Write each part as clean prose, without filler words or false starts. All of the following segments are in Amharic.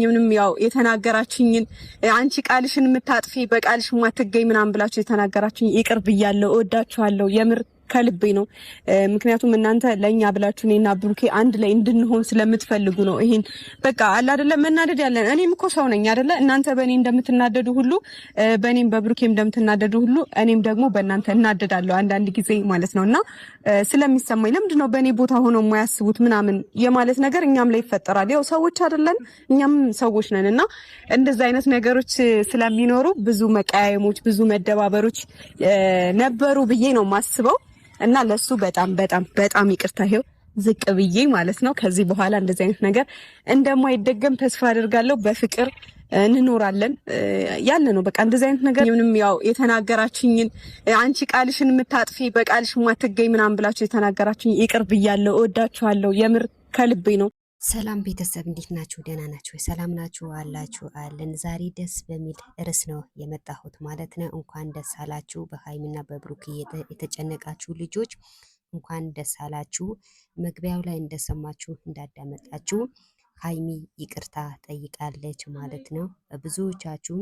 ምንም ያው የተናገራችሁኝን አንቺ ቃልሽን የምታጥፊ በቃልሽ ማትገኝ ምናምን ብላችሁ የተናገራችሁኝ ይቅር ብያለሁ። እወዳችኋለሁ የምር ከልቤ ነው። ምክንያቱም እናንተ ለኛ ብላችሁ እኔና ብሩኬ አንድ ላይ እንድንሆን ስለምትፈልጉ ነው። ይሄን በቃ አለ አይደለ መናደድ ያለን እኔም እኮ ሰው ነኝ አይደለ? እናንተ በእኔ እንደምትናደዱ ሁሉ በእኔም በብሩኬም እንደምትናደዱ ሁሉ እኔም ደግሞ በእናንተ እናደዳለሁ አንዳንድ ጊዜ ማለት ነውና ስለሚሰማኝ ለምንድን ነው በእኔ ቦታ ሆኖ የማያስቡት ምናምን የማለት ነገር እኛም ላይ ይፈጠራል። ያው ሰዎች አይደለን እኛም ሰዎች ነንና እንደዛ አይነት ነገሮች ስለሚኖሩ ብዙ መቀያየሞች ብዙ መደባበሮች ነበሩ ብዬ ነው ማስበው። እና ለሱ በጣም በጣም በጣም ይቅርታ ይሄው ዝቅ ብዬ ማለት ነው። ከዚህ በኋላ እንደዚህ አይነት ነገር እንደማይደገም ተስፋ አደርጋለሁ። በፍቅር እንኖራለን ያለ ነው። በቃ እንደዚህ አይነት ነገር ምንም ያው የተናገራችሁኝን አንቺ ቃልሽን የምታጥፊ በቃልሽ ማትገኝ ምናምን ብላችሁ የተናገራችሁኝ ይቅር ብያለሁ። እወዳችኋለሁ የምር ከልቤ ነው። ሰላም ቤተሰብ እንዴት ናችሁ? ደህና ናችሁ? ሰላም ናችሁ አላችሁ አለን። ዛሬ ደስ በሚል ርዕስ ነው የመጣሁት ማለት ነው። እንኳን ደስ አላችሁ በሀይሚና በብሩክ የተጨነቃችሁ ልጆች እንኳን ደስ አላችሁ። መግቢያው ላይ እንደሰማችሁ እንዳዳመጣችሁ ሀይሚ ይቅርታ ጠይቃለች ማለት ነው። ብዙዎቻችሁ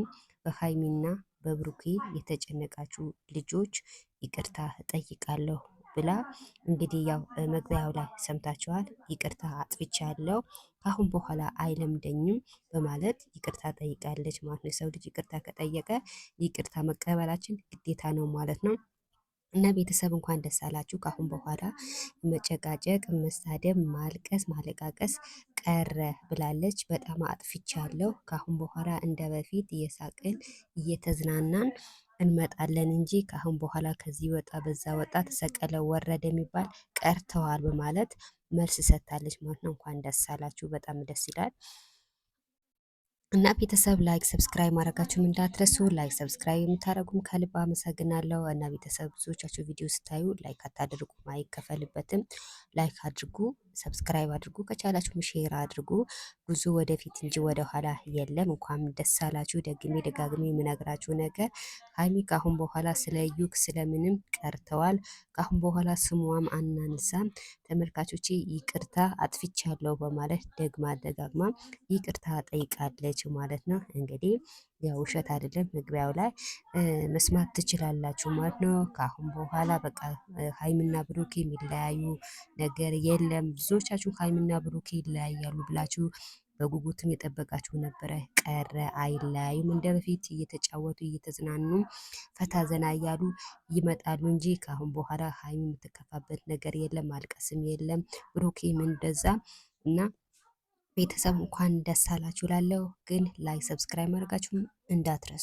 በሀይሚና በብሩክ የተጨነቃችሁ ልጆች ይቅርታ ጠይቃለሁ ብላ እንግዲህ ያው መግቢያው ላይ ሰምታችኋል። ይቅርታ አጥፍቻለሁ ካሁን በኋላ አይለምደኝም በማለት ይቅርታ ጠይቃለች ማለት ነው። የሰው ልጅ ይቅርታ ከጠየቀ ይቅርታ መቀበላችን ግዴታ ነው ማለት ነው። እና ቤተሰብ እንኳን ደስ አላችሁ። ካሁን በኋላ መጨቃጨቅ፣ መሳደብ፣ ማልቀስ፣ ማለቃቀስ ቀረ ብላለች። በጣም አጥፍቻለሁ ካሁን በኋላ እንደ በፊት እየሳቅን እየተዝናናን እንመጣለን እንጂ ካሁን በኋላ ከዚህ ወጣ በዛ ወጣ ተሰቀለ ወረደ የሚባል ቀርተዋል በማለት መልስ ሰጥታለች ማለት ነው። እንኳን ደስ አላችሁ። በጣም ደስ ይላል። እና ቤተሰብ ላይክ ሰብስክራይብ ማድረጋችሁም እንዳትረሱ። ላይክ ሰብስክራይብ የምታደርጉም ከልብ አመሰግናለሁ። እና ቤተሰብ ብዙዎቻችሁ ቪዲዮ ስታዩ ላይክ አታደርጉም፣ አይከፈልበትም። ላይክ አድርጉ፣ ሰብስክራይብ አድርጉ፣ ከቻላችሁ ሼር አድርጉ። ጉዞ ወደፊት እንጂ ወደ ኋላ የለም። እንኳን ደስ አላችሁ። ደግሜ ደጋግሜ የምነግራችሁ ነገር ሀይሚ ካሁን በኋላ ስለ ዩክ ስለምንም ቀርተዋል። ካሁን በኋላ ስሟም አናንሳም። ተመልካቾቼ ይቅርታ አጥፍቻለሁ በማለት ደግማ ደጋግማ ይቅርታ ጠይቃለች ማለት ነው። እንግዲህ ያው ውሸት አይደለም፣ መግቢያው ላይ መስማት ትችላላችሁ ማለት ነው። ካሁን በኋላ በቃ ሀይሚና ብሩኬ የሚለያዩ ነገር የለም። ብዙዎቻችሁ ሀይሚና ብሩኬ ይለያያሉ ብላችሁ በጉጉትም የጠበቃችሁ ነበረ። ቀረ፣ አይለያዩም። እንደ በፊት እየተጫወቱ እየተዝናኑ ፈታ ዘና እያሉ ይመጣሉ እንጂ ካሁን በኋላ ሀይሚ የምትከፋበት ነገር የለም፣ ማልቀስም የለም፣ ብሩኬም እንደዛ እና ቤተሰብ እንኳን ደስ አላችሁ ላለው ግን ላይክ ሰብስክራይብ ማድረጋችሁም እንዳትረሱ።